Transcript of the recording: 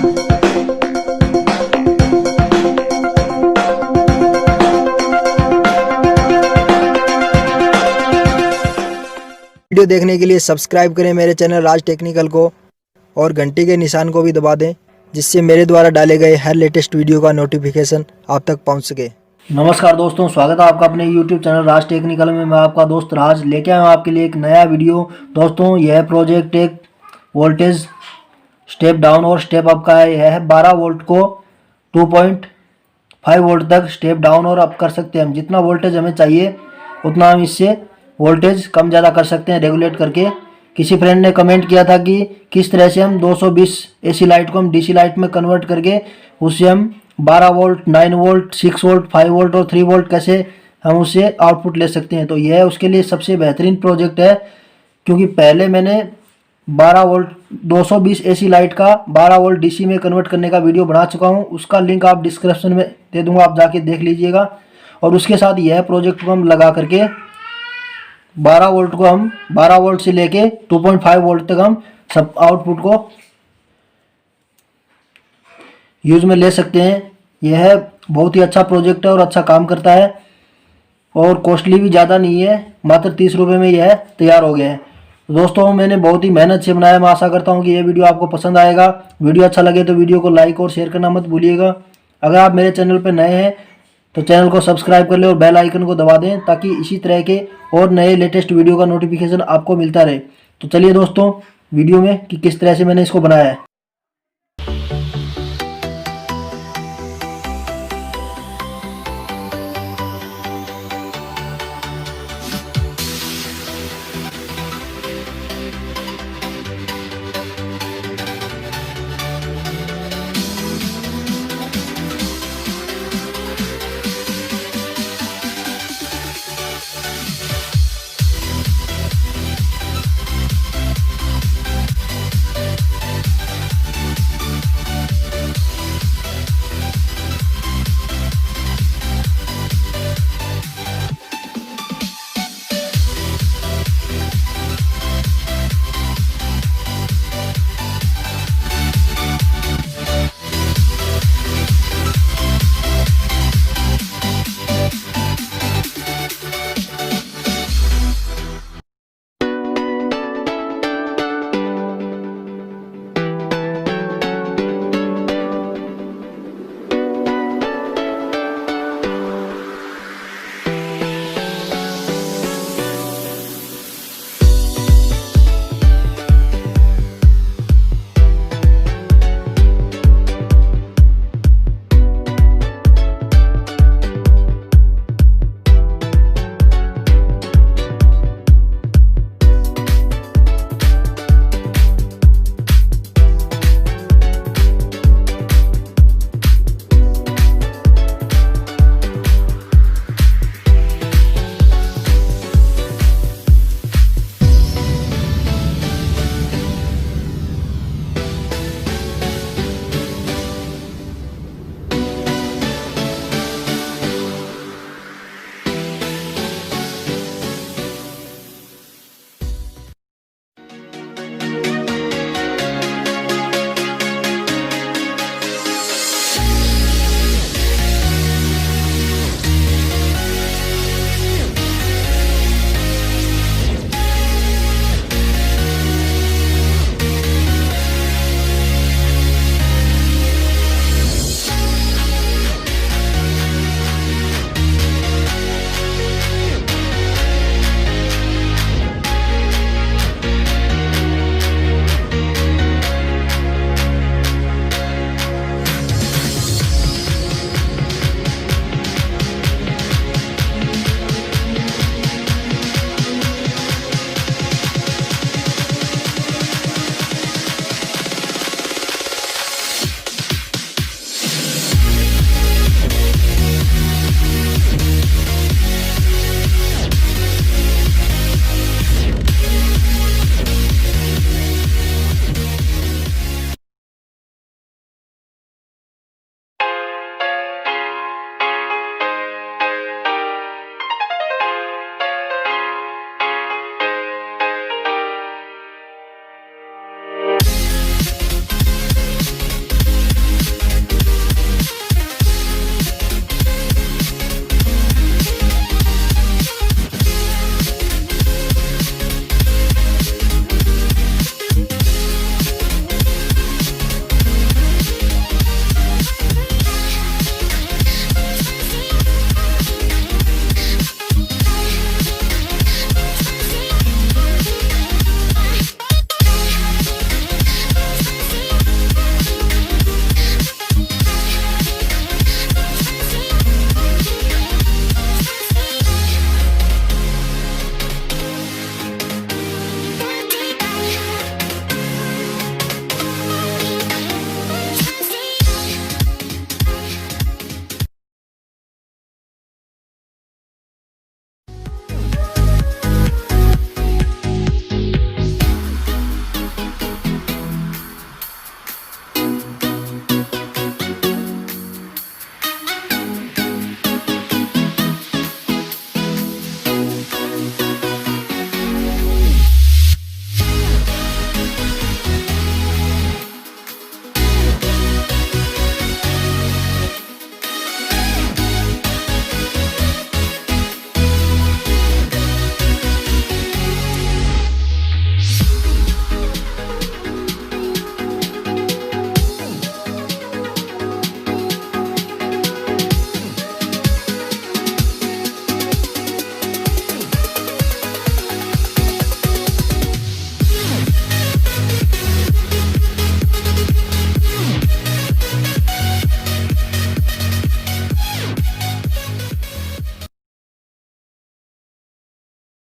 Video देखने के लिए सब्सक्राइब करें मेरे चैनल राज टेक्निकल को और घंटी के निशान को भी दबा दें, जिससे मेरे द्वारा डाले गए हर लेटेस्ट वीडियो का नोटिफिकेशन आप तक पहुंच सके। नमस्कार दोस्तों, स्वागत है आपका अपने YouTube चैनल राज टेक्निकल में। मैं आपका दोस्त राज लेके आया हूँ आपके लिए एक नया वीडियो। दोस्तों, यह प्रोजेक्ट एक वोल्टेज स्टेप डाउन और स्टेप अप का है। यह 12 वोल्ट को 2.5 वोल्ट तक स्टेप डाउन और अप कर सकते हैं हम। जितना वोल्टेज हमें चाहिए उतना हम इससे वोल्टेज कम ज़्यादा कर सकते हैं रेगुलेट करके। किसी फ्रेंड ने कमेंट किया था कि किस तरह से हम 220 एसी लाइट को हम डीसी लाइट में कन्वर्ट करके उससे हम 12 वोल्ट, 9 वोल्ट, 6 वोल्ट, 5 वोल्ट और 3 वोल्ट कैसे हम उससे आउटपुट ले सकते हैं। तो यह उसके लिए सबसे बेहतरीन प्रोजेक्ट है, क्योंकि पहले मैंने 12 वोल्ट 220 एसी लाइट का 12 वोल्ट डीसी में कन्वर्ट करने का वीडियो बना चुका हूं। उसका लिंक आप डिस्क्रिप्शन में दे दूंगा, आप जाके देख लीजिएगा। और उसके साथ यह प्रोजेक्ट को हम लगा करके 12 वोल्ट को हम 12 वोल्ट से लेके 2.5 वोल्ट तक हम सब आउटपुट को यूज में ले सकते हैं। यह बहुत ही अच्छा प्रोजेक्ट है और अच्छा काम करता है और कॉस्टली भी ज़्यादा नहीं है। मात्र 30 रुपये में यह तैयार हो गया है। दोस्तों, मैंने बहुत ही मेहनत से बनाया। मैं आशा करता हूं कि यह वीडियो आपको पसंद आएगा। वीडियो अच्छा लगे तो वीडियो को लाइक और शेयर करना मत भूलिएगा। अगर आप मेरे चैनल पर नए हैं तो चैनल को सब्सक्राइब कर लें और बेल आइकन को दबा दें, ताकि इसी तरह के और नए लेटेस्ट वीडियो का नोटिफिकेशन आपको मिलता रहे। तो चलिए दोस्तों, वीडियो में कि किस तरह से मैंने इसको बनाया है।